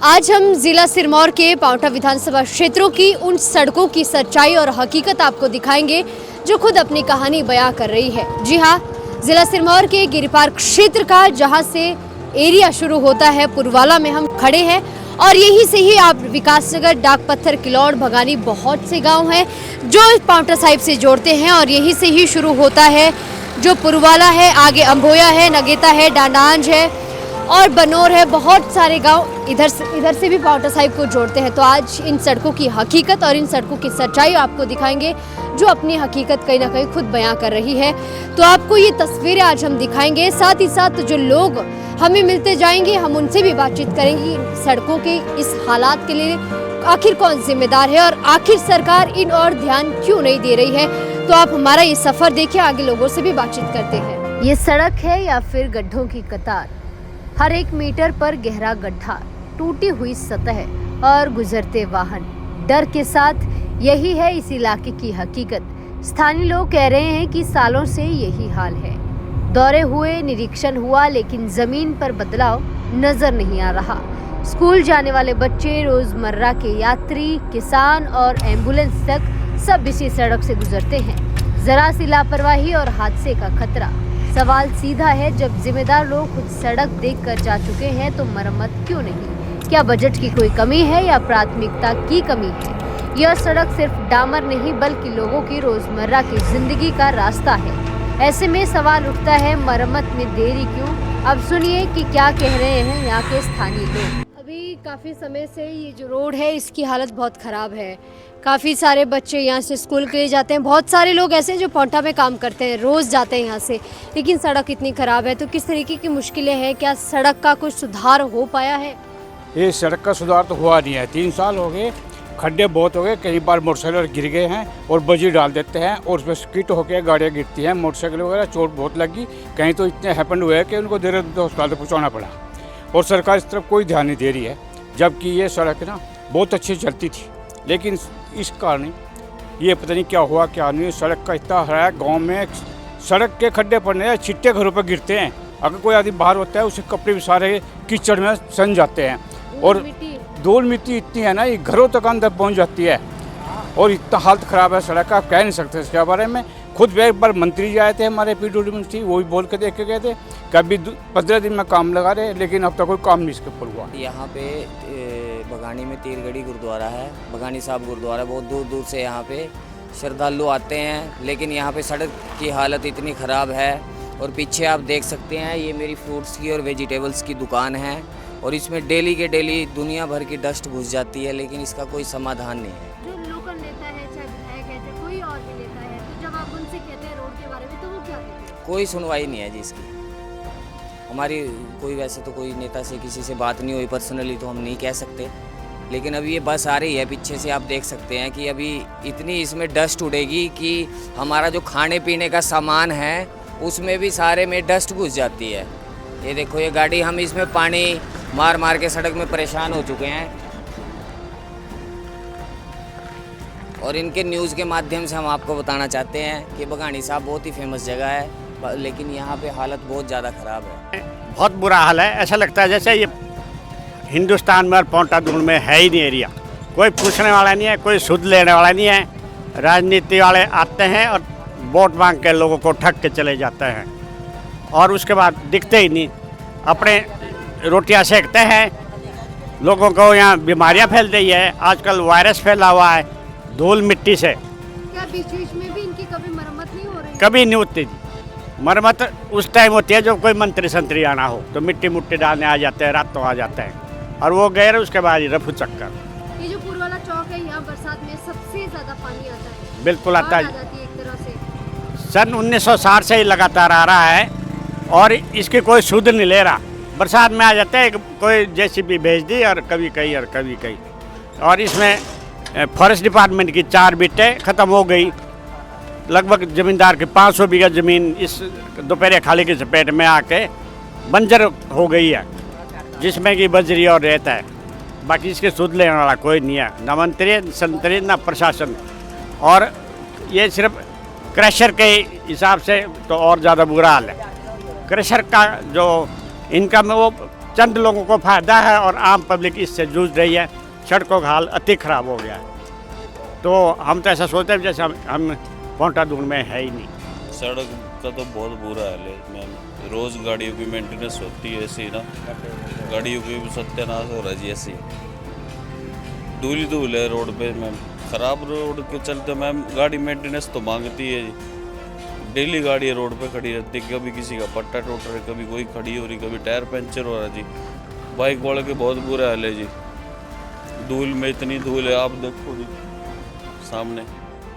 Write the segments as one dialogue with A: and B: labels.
A: आज हम जिला सिरमौर के पांवटा विधानसभा क्षेत्रों की उन सड़कों की सच्चाई और हकीकत आपको दिखाएंगे जो खुद अपनी कहानी बयां कर रही है। जी हाँ, जिला सिरमौर के गिरिपार क्षेत्र का जहां से एरिया शुरू होता है पुरवाला में हम खड़े हैं और यहीं से ही आप विकासनगर, डाक पत्थर, किलौड़, भगानी बहुत से गांव हैं जो पांवटा साहिब से जोड़ते हैं और यहीं से ही शुरू होता है जो पुरवाला है, आगे अम्भोया है, नगेता है, डांडांज है और बनोर है। बहुत सारे गांव इधर से भी पांवटा साहिब को जोड़ते हैं। तो आज इन सड़कों की हकीकत और इन सड़कों की सच्चाई आपको दिखाएंगे जो अपनी हकीकत कहीं ना कहीं खुद बयां कर रही है। तो आपको ये तस्वीरें आज हम दिखाएंगे, साथ ही साथ जो लोग हमें मिलते जाएंगे हम उनसे भी बातचीत करेंगे। सड़कों के इस हालात के लिए आखिर कौन जिम्मेदार है और आखिर सरकार इन और ध्यान क्यों नहीं दे रही है। तो आप हमारा ये सफर देखिए, आगे लोगों से भी बातचीत करते हैं। ये सड़क है या फिर गड्ढों की कतार, हर 1 मीटर पर गहरा गड्ढा, टूटी हुई सतह और गुजरते वाहन। डर के साथ यही है इस इलाके की हकीकत। स्थानीय लोग कह रहे हैं कि सालों से यही हाल है। दौरे हुए, निरीक्षण हुआ, लेकिन जमीन पर बदलाव नजर नहीं आ रहा। स्कूल जाने वाले बच्चे, रोजमर्रा के यात्री, किसान और एम्बुलेंस तक सब इसी सड़क से गुजरते हैं। जरा सी लापरवाही और हादसे का खतरा। सवाल सीधा है, जब जिम्मेदार लोग खुद सड़क देखकर जा चुके हैं तो मरम्मत क्यों नहीं? क्या बजट की कोई कमी है या प्राथमिकता की कमी है? यह सड़क सिर्फ डामर नहीं बल्कि लोगों की रोजमर्रा की जिंदगी का रास्ता है। ऐसे में सवाल उठता है, मरम्मत में देरी क्यों? अब सुनिए कि क्या कह रहे हैं यहाँ के स्थानीय लोग। अभी काफ़ी समय से ये जो रोड है इसकी हालत बहुत ख़राब है। काफ़ी सारे बच्चे यहाँ से स्कूल के लिए जाते हैं। बहुत सारे लोग ऐसे हैं जो पांवटा में काम करते हैं, रोज़ जाते हैं यहाँ से, लेकिन सड़क इतनी ख़राब है। तो किस तरीके की मुश्किलें हैं? क्या सड़क का कुछ सुधार हो पाया है?
B: ये सड़क का सुधार तो हुआ नहीं है। 3 साल हो गए, खड्डे बहुत हो गए, कई बार मोटरसाइकिल गिर गए हैं और बजी डाल देते हैं और उसमें स्किट होकर गाड़ियाँ गिरती हैं, मोटरसाइकिल वगैरह, चोट बहुत लगी। कहीं तो इतने हैपन हुए हैं कि उनको देर अस्पताल तक पहुँचाना पड़ा और सरकार इस तरफ कोई ध्यान नहीं दे रही है। जबकि ये सड़क ना बहुत अच्छी चलती थी, लेकिन इस कारण ये पता नहीं क्या हुआ क्या नहीं। सड़क का इतना है, गांव में सड़क के खड्डे पड़ने हैं, छिट्टे घरों पर गिरते हैं। अगर कोई आदमी बाहर होता है उसके कपड़े भी सारे कीचड़ में सन जाते हैं और धूल मिट्टी इतनी है ना, ये घरों तक अंदर पहुंच जाती है और इतना हालत ख़राब है सड़क का, आप कह नहीं सकते इसके बारे में। खुद एक बार मंत्री जी आए थे हमारे PWD मंत्री, वो भी बोल के देख के गए थे कि अभी 15 दिन में काम लगा रहे, लेकिन अब तक कोई काम नहीं इसके ऊपर हुआ।
C: यहाँ पे बगानी में तीरगढ़ी गुरुद्वारा है, बगानी साहब गुरुद्वारा। बहुत दूर दूर से यहाँ पे श्रद्धालु आते हैं, लेकिन यहाँ पे सड़क की हालत इतनी ख़राब है। और पीछे आप देख सकते हैं, ये मेरी फ्रूट्स की और वेजिटेबल्स की दुकान है और इसमें डेली के डेली दुनिया भर की डस्ट घुस जाती है, लेकिन इसका कोई समाधान नहीं है।
A: जो लोकल नेता है, चाहे विधायक है, चाहे कोई और भी नेता है, तो जब आप उनसे कहते हैं रोड के बारे में तो वो क्या कहते हैं?
C: कोई सुनवाई नहीं है जी इसकी। हमारी कोई वैसे तो कोई नेता से किसी से बात नहीं हुई पर्सनली, तो हम नहीं कह सकते। लेकिन अभी ये बस आ रही है पीछे से, आप देख सकते हैं कि अभी इतनी इसमें डस्ट उड़ेगी कि हमारा जो खाने पीने का सामान है उसमें भी सारे में डस्ट घुस जाती है। ये देखो, ये गाड़ी, हम इसमें पानी मार मार के सड़क में परेशान हो चुके हैं और इनके न्यूज़ के माध्यम से हम आपको बताना चाहते हैं कि बगानी साहब बहुत ही फेमस जगह है, लेकिन यहाँ पे हालत बहुत ज़्यादा ख़राब है।
D: बहुत बुरा हाल है। ऐसा लगता है जैसे ये हिंदुस्तान में और पांवटा दूर में है ही नहीं एरिया। कोई पूछने वाला नहीं है, कोई सुध लेने वाला नहीं है। राजनीति वाले आते हैं और वोट मांग के लोगों को ठग के चले जाते हैं और उसके बाद दिखते ही नहीं, अपने रोटियां सेकते हैं। लोगों को यहाँ बीमारियाँ फैल रही है, आजकल वायरस फैला हुआ है धूल मिट्टी से।
A: क्या बीच बीच में भी इनकी कभी मरम्मत नहीं हो रही?
D: कभी नहीं होती जी। मरम्मत उस टाइम होती है जब कोई मंत्री संतरी आना हो, तो मिट्टी मुट्टी डालने आ जाते हैं, रातों आ जाते हैं और वो गए उसके बाद रफू चक्कर।
A: ये जो पुरवाला चौक है, यहाँ बरसात में सबसे ज़्यादा पानी आता है।
D: बिल्कुल आता है।
A: एक तरह से
D: सन 1960 से ही लगातार आ रहा है और इसकी कोई सुध नहीं ले रहा। बरसात में आ जाते हैं, कोई JCB भेज दी और कभी कहीं और कभी कहीं। और इसमें फॉरेस्ट डिपार्टमेंट की 4 बिटें ख़त्म हो गई। लगभग ज़मींदार की 500 बीघा ज़मीन इस दोपहर खाली की चपेट में आके बंजर हो गई है, जिसमें कि बजरी और रेत है। बाकी इसके सुध लेने वाला कोई नहीं है, ना मंत्री, संतरी, ना प्रशासन। और ये सिर्फ क्रशर के हिसाब से तो और ज़्यादा बुरा हाल है। क्रशर का जो इनकम है वो चंद लोगों को फायदा है और आम पब्लिक इससे जूझ रही है। सड़कों का हाल अति खराब हो गया है। तो हम तो ऐसा सोचते हैं जैसे हम पोंटा दून में है ही नहीं।
E: सड़क का तो बहुत बुरा हाल है मैम। रोज़ गाड़ियों की मेंटेनेंस होती है ऐसी ना, गाड़ियों की भी सत्यानाश हो रहा है जी ऐसी। धूल ही धूल है रोड पे मैम। ख़राब रोड के चलते मैम गाड़ी मेंटेनेंस तो मांगती है जी। डेली गाड़ी रोड पे खड़ी रहती है, कभी किसी का पट्टा टूट रहा है, कभी कोई खड़ी हो रही, कभी टायर पंचर हो रहा है जी। बाइक वाले के बहुत बुरा हाल है जी। धूल में इतनी धूल है, आप देखो जी सामने।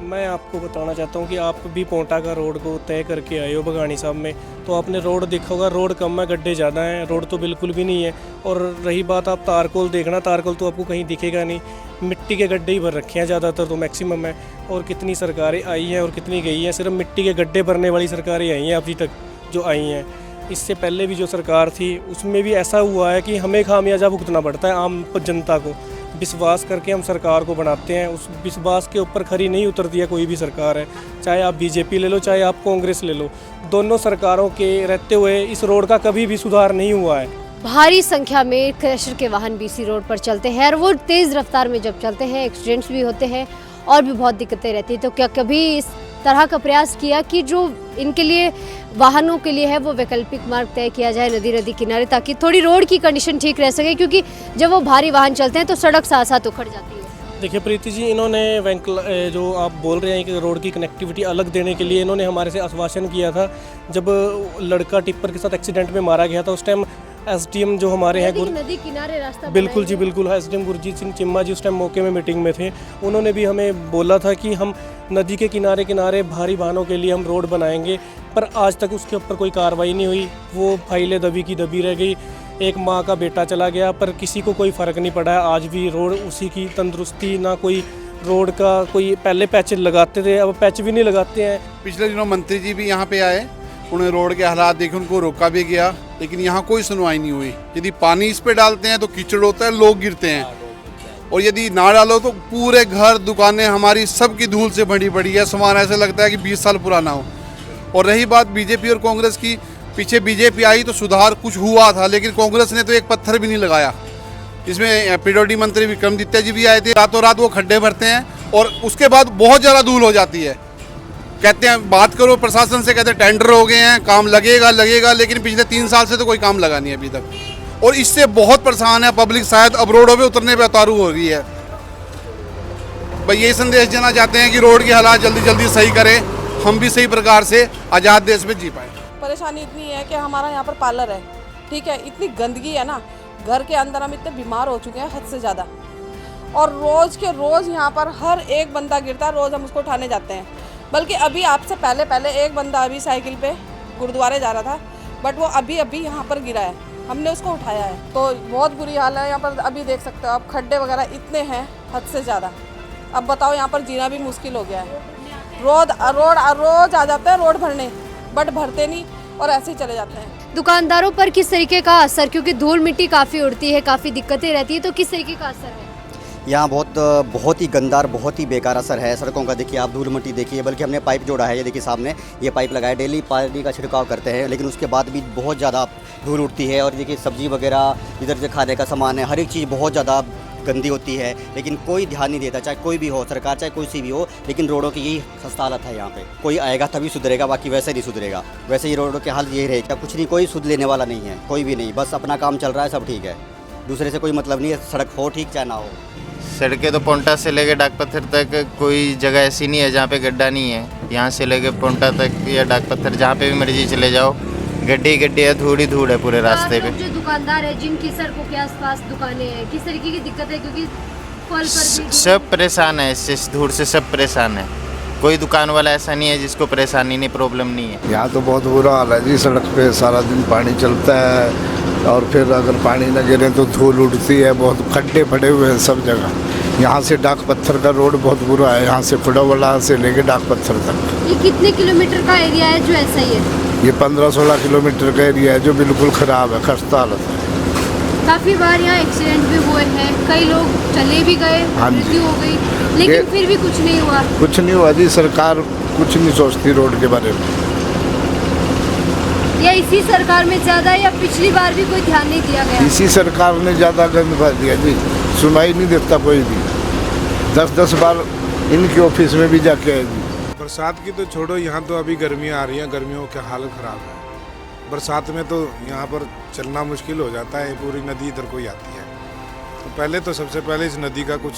F: मैं आपको बताना चाहता हूँ कि आप भी पोंटा का रोड को तय करके आए हो बघानी साहब में, तो आपने रोड देखा होगा, रोड कम है, गड्ढे ज़्यादा हैं, रोड तो बिल्कुल भी नहीं है। और रही बात आप तारकोल देखना, तारकोल तो आपको कहीं दिखेगा नहीं, मिट्टी के गड्ढे ही भर रखे हैं ज़्यादातर तो मैक्सिमम है। और कितनी सरकारें आई हैं और कितनी गई हैं, सिर्फ मिट्टी के गड्ढे भरने वाली सरकारें आई हैं अभी तक जो आई हैं। इससे पहले भी जो सरकार थी उसमें भी ऐसा हुआ है कि हमें खामियाजा भुगतना पड़ता है आम जनता को। विश्वास करके हम सरकार को बनाते हैं, उस विश्वास के ऊपर खरी नहीं उतरती है कोई भी सरकार है, चाहे आप बीजेपी ले लो चाहे आप कांग्रेस ले लो। दोनों सरकारों के रहते हुए इस रोड का कभी भी सुधार नहीं हुआ है।
A: भारी संख्या में क्रशर के वाहन बीसी रोड पर चलते हैं और वो तेज़ रफ्तार में जब चलते हैं एक्सीडेंट्स भी होते हैं और भी बहुत दिक्कतें रहती हैं। तो क्या कभी इस तरह का प्रयास किया कि जो इनके लिए वाहनों के लिए है वो वैकल्पिक मार्ग तय किया जाए नदी किनारे, ताकि थोड़ी रोड की कंडीशन ठीक रह सके, क्योंकि जब वो भारी वाहन चलते हैं तो सड़क साथ साथ उखड़ जाती है।
F: देखिए प्रीति जी, इन्होंने जो आप बोल रहे हैं कि रोड की कनेक्टिविटी अलग देने के लिए इन्होंने हमारे से आश्वासन किया था। जब लड़का टिप्पर के साथ एक्सीडेंट में मारा गया था उस टाइम एसडीएम जो हमारे हैं
A: नदी किनारे रास्ता
F: बिल्कुल जी बिल्कुल, एसडीएम गुरजीत सिंह चिम्मा जी उस टाइम मौके में मीटिंग में थे। उन्होंने भी हमें बोला था कि हम नदी के किनारे किनारे भारी वाहनों के लिए हम रोड बनाएंगे, पर आज तक उसके ऊपर कोई कार्रवाई नहीं हुई। वो फाइलें दबी की दबी रह गई। एक माँ का बेटा चला गया पर किसी को कोई फ़र्क नहीं पड़ा है। आज भी रोड उसी की तंदुरुस्ती, ना कोई रोड का कोई पहले पैच लगाते थे, अब पैच भी नहीं लगाते हैं।
G: पिछले दिनों मंत्री जी भी यहाँ पे आए, उन्हें रोड के हालात देखे, उनको रोका भी गया, लेकिन यहाँ कोई सुनवाई नहीं हुई। यदि पानी इस पे डालते हैं तो कीचड़ होता है, लोग गिरते हैं, और यदि ना डालो तो पूरे घर दुकानें हमारी सबकी धूल से भरी पड़ी है। सामान ऐसा लगता है कि 20 साल पुराना हो। और रही बात बीजेपी और कांग्रेस की, पीछे बीजेपी आई तो सुधार कुछ हुआ था, लेकिन कांग्रेस ने तो एक पत्थर भी नहीं लगाया। इसमें पीडब्ल्यूडी मंत्री विक्रमादित्य जी भी आए थे, रातों रात वो खड्डे भरते हैं और उसके बाद बहुत ज़्यादा धूल हो जाती है। कहते हैं बात करो प्रशासन से, कहते हैं टेंडर हो गए हैं, काम लगेगा, लेकिन पिछले 3 साल से तो कोई काम लगा नहीं अभी तक। और इससे बहुत परेशान है पब्लिक, शायद अब रोडों पे उतरने पे उतारू हो रही है। भाई यही संदेश देना चाहते हैं कि रोड के हालात जल्दी जल्दी सही करें, हम भी सही प्रकार से आज़ाद देश में जी पाए।
H: परेशानी इतनी है कि हमारा यहाँ पर पार्लर है, ठीक है, इतनी गंदगी है ना, घर के अंदर हम इतने बीमार हो चुके हैं हद से ज़्यादा। और रोज़ के रोज़ यहाँ पर हर एक बंदा गिरता है, रोज़ हम उसको उठाने जाते हैं। बल्कि अभी आपसे पहले एक बंदा अभी साइकिल पे गुरुद्वारे जा रहा था, बट वो अभी यहाँ पर गिरा है, हमने उसको उठाया है। तो बहुत बुरी हाल है यहाँ पर, अभी देख सकते हो आप, खड्डे वगैरह इतने हैं हद से ज़्यादा। अब बताओ यहाँ पर जीना भी मुश्किल हो गया है। रोज़ आ जाते हैं रोड भरने, बट भरते नहीं और ऐसे ही चले जाते हैं।
A: दुकानदारों पर किस तरीके का असर, क्योंकि धूल मिट्टी काफ़ी उड़ती है, काफ़ी दिक्कतें रहती है, तो किस तरीके का असर है?
I: यहाँ बहुत ही गंदा और बहुत ही बेकार असर है सड़कों का। देखिए आप धूल मिट्टी देखिए, बल्कि हमने पाइप जोड़ा है, ये देखिए सामने ये पाइप लगाया, डेली पानी का छिड़काव करते हैं, लेकिन उसके बाद भी बहुत ज़्यादा धूल उठती है। और देखिए सब्जी वगैरह, इधर से खाने का सामान है, हर एक चीज़ बहुत ज़्यादा गंदी होती है, लेकिन कोई ध्यान नहीं देता, चाहे कोई भी हो, सरकार चाहे कोई सी भी हो। लेकिन रोडों की यही खस्ता हालत है यहाँ पे। कोई आएगा तभी सुधरेगा, बाकी वैसे नहीं सुधरेगा। वैसे ही रोडों के हाल यही रहेगा, कुछ नहीं, कोई सुध लेने वाला नहीं है, कोई भी नहीं, बस अपना काम चल रहा है, सब ठीक है, दूसरे से कोई मतलब नहीं है, सड़क हो ठीक चाहे ना हो।
J: सड़कें तो पोंटा से लेके डाकपत्थर तक कोई जगह ऐसी नहीं है जहाँ पे गड्ढा नहीं है। यहाँ से लेके पोंटा तक या डाकपत्थर जहाँ पे भी मर्जी चले जाओ, गड्ढे ही गड्ढे है, धूल ही धूल है पूरे रास्ते पे।
A: जो दुकानदार है जिनकी सड़कों के आसपास दुकानें हैं, किस तरीके की दिक्कत है? क्योंकि फल पर भी
J: सब परेशान है, इससे धूल से सब परेशान है। कोई दुकान वाला ऐसा नहीं है जिसको परेशानी नहीं, प्रॉब्लम नहीं है।
K: यहाँ तो बहुत बुरा हाल है जी, सड़क पे सारा दिन पानी चलता है, और फिर अगर पानी न गिरे तो धूल उड़ती है, बहुत खड्डे पड़े हुए हैं सब जगह। यहाँ से डाक पत्थर का रोड बहुत बुरा है, यहाँ से खुड़ावाला से लेके डाक पत्थर तक।
A: ये कितने किलोमीटर का एरिया है जो ऐसा ही है?
K: ये 15-16 किलोमीटर का एरिया है जो बिल्कुल ख़राब है, खस्ता हालत है।
A: काफ़ी बार यहाँ एक्सीडेंट भी हुए हैं, कई लोग चले भी गए, मृत्यु हो गई, लेकिन फिर भी कुछ नहीं हुआ।
K: कुछ नहीं हुआ जी, सरकार कुछ नहीं सोचती रोड के बारे में।
A: या इसी सरकार में ज़्यादा, या पिछली बार भी कोई ध्यान नहीं दिया गया?
K: इसी सरकार ने ज़्यादा गंद भर दिया जी, सुनाई नहीं देता कोई भी। 10-10 बार इनके ऑफिस में भी जाके आए जी।
L: बरसात की तो छोड़ो, यहाँ तो अभी गर्मियाँ आ रही हैं, गर्मियों की हालत ख़राब है। बरसात में तो यहाँ पर चलना मुश्किल हो जाता है, पूरी नदी इधर कोई आती है। तो पहले तो सबसे पहले इस नदी का कुछ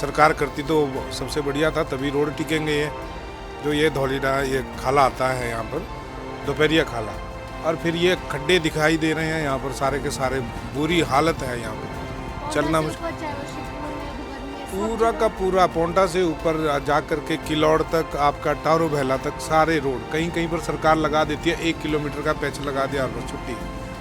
L: सरकार करती तो सबसे बढ़िया था, तभी रोड टिकेंगे। ये जो ये धौलीडा ये खाला आता है यहाँ पर, दोपहरिया खाला, और फिर ये खड्डे दिखाई दे रहे हैं यहाँ पर, सारे के सारे बुरी हालत है यहाँ पर, चलना मुश्किल। पूरा का पूरा पोंटा से ऊपर जा कर के किलौड़ तक, आपका टारो भैला तक सारे रोड, कहीं कहीं पर सरकार लगा देती है 1 किलोमीटर का पैच लगा दिया और बस छुट्टी।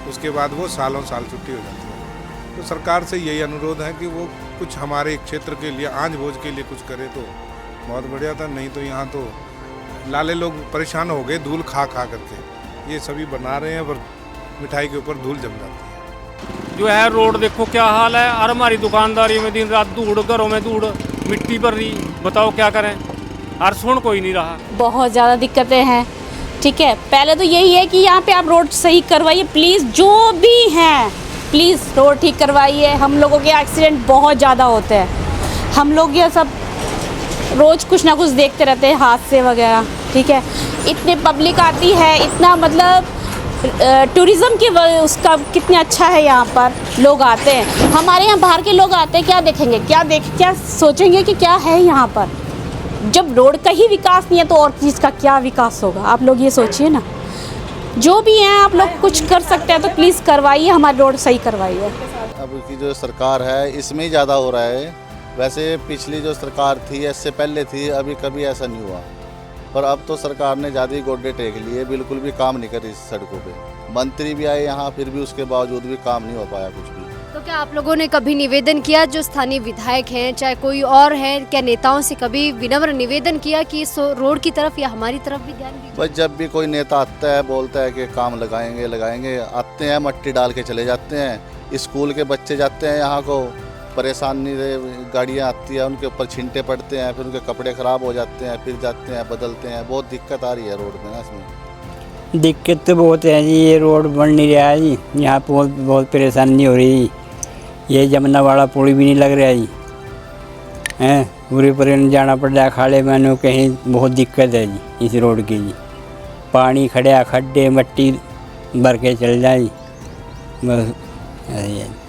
L: उसके बाद वो सालों साल छुट्टी हो जाती है। तो सरकार से यही अनुरोध है कि वो कुछ हमारे क्षेत्र के लिए, आंज भोज के लिए कुछ करे तो बहुत बढ़िया था। नहीं तो यहाँ तो लाले लोग परेशान हो गए धूल खा खा करके। ये सभी बना रहे हैं पर मिठाई के ऊपर धूल जम जाती है।
F: जो है रोड देखो क्या हाल है, और हमारी दुकानदारी में दिन रात धूड़, घरों में धूड़, मिट्टी भर रही, बताओ क्या करें, और सुन कोई नहीं रहा।
M: बहुत ज़्यादा दिक्कतें हैं। ठीक है, पहले तो यही है कि यहाँ पे आप रोड सही करवाइए प्लीज़, जो भी हैं प्लीज़ रोड ठीक करवाइए। हम लोगों के एक्सीडेंट बहुत ज़्यादा होते हैं, हम लोग ये सब रोज़ कुछ ना कुछ देखते रहते हैं, हादसे वगैरह। ठीक है, इतनी पब्लिक आती है, इतना मतलब टूरिज़्म की उसका कितना अच्छा है, यहाँ पर लोग आते हैं। हमारे यहाँ बाहर के लोग आते हैं, क्या देखेंगे, क्या सोचेंगे कि क्या है यहाँ पर। जब रोड का ही विकास नहीं है तो और चीज़ का क्या विकास होगा, आप लोग ये सोचिए ना। जो भी हैं आप लोग कुछ कर सकते हैं तो प्लीज़ करवाइए, हमारी रोड सही करवाइए।
N: अब की जो सरकार है इसमें ही ज़्यादा हो रहा है। वैसे पिछली जो सरकार थी, इससे पहले थी, अभी कभी ऐसा नहीं हुआ। पर अब तो सरकार ने ज़्यादा ही गोडे टेक लिए, बिल्कुल भी काम नहीं करी इस सड़कों पे। मंत्री भी आए यहाँ, फिर भी उसके बावजूद भी काम नहीं हो पाया कुछ भी।
A: तो क्या आप लोगों ने कभी निवेदन किया, जो स्थानीय विधायक हैं चाहे कोई और है, क्या नेताओं से कभी विनम्र निवेदन किया कि इस रोड की तरफ या हमारी तरफ भी ध्यान दीजिए?
N: बस जब भी कोई नेता आता है, बोलता है कि काम लगाएंगे, आते हैं मट्टी डाल के चले जाते हैं। स्कूल के बच्चे जाते हैं यहाँ को, परेशानी गाड़ियाँ आती है, उनके ऊपर छींटे पड़ते हैं, फिर उनके कपड़े ख़राब हो जाते हैं, फिर जाते हैं बदलते हैं। बहुत दिक्कत आ रही है रोड में ना। इसमें
O: दिक्कत तो बहुत है जी, ये रोड बन नहीं रहा है जी, यहाँ बहुत परेशानी हो रही। ये जमुना वाला पुल भी नहीं लग रहा जी, हैं पूरे पर जाना पड़ रहा है खाड़े में, कहीं बहुत दिक्कत है जी इस रोड की जी। पानी खड़ा, खड्डे मट्टी भर के चल जाए जी, बस ऐसे है।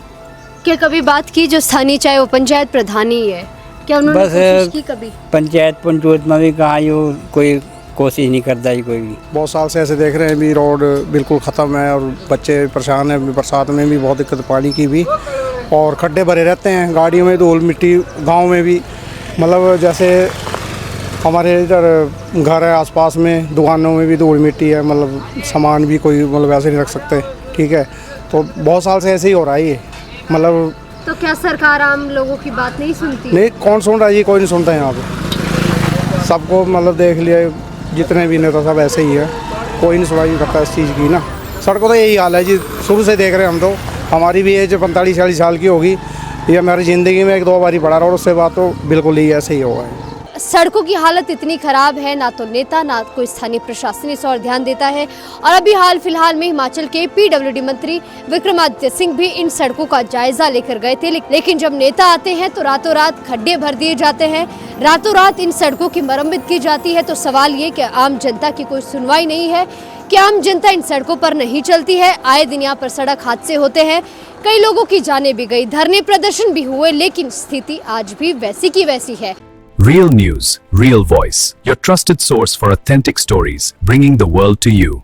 A: क्या कभी बात की जो स्थानीय, चाहे वो पंचायत प्रधान ही है, क्या उन्होंने कोशिश की कभी?
O: पंचायत में भी कहा यो कोई कोशिश नहीं करता ही कोई भी।
P: बहुत साल से ऐसे देख रहे हैं भी रोड बिल्कुल ख़त्म है और बच्चे परेशान हैं। बरसात में भी बहुत दिक्कत, पानी की भी, और खड्डे भरे रहते हैं, गाड़ियों में धूल मिट्टी। गांव में भी मतलब जैसे हमारे इधर घर है आसपास में, दुकानों में भी धूल मिट्टी है, मतलब सामान भी कोई मतलब ऐसे नहीं रख सकते। ठीक है, तो बहुत साल से ऐसे ही हो रहा है ये। मतलब
A: तो क्या सरकार आम लोगों की बात नहीं सुनती?
P: नहीं, कौन सुन रहा है जी, कोई नहीं सुनता है यहाँ पे। सबको मतलब देख लिया, जितने भी नेता सब ऐसे ही है, कोई नहीं सुनाई करता इस चीज़ की ना। सड़कों तो यही हाल है जी, शुरू से देख रहे हैं हम तो। हमारी भी एज 45-40 साल की होगी, ये हमारी ज़िंदगी में 1-2 बार ही पड़ा रहा, और उससे बात तो बिल्कुल ही ऐसे ही होगा है।
A: सड़कों की हालत इतनी खराब है, ना तो नेता ना कोई स्थानीय प्रशासन इस और ध्यान देता है। और अभी हाल फिलहाल में हिमाचल के PWD मंत्री विक्रमादित्य सिंह भी इन सड़कों का जायजा लेकर गए थे, लेकिन जब नेता आते हैं तो रातों रात खड्डे भर दिए जाते हैं, रातों रात इन सड़कों की मरम्मत की जाती है। तो सवाल ये कि आम जनता की कोई सुनवाई नहीं है, कि आम जनता इन सड़कों पर नहीं चलती है। आए दिन यहाँ पर सड़क हादसे होते हैं, कई लोगों की जानें भी गई, धरने प्रदर्शन भी हुए, लेकिन स्थिति आज भी वैसी की वैसी है।
Q: Real news, real voice. Your trusted source for authentic stories, bringing the world to you.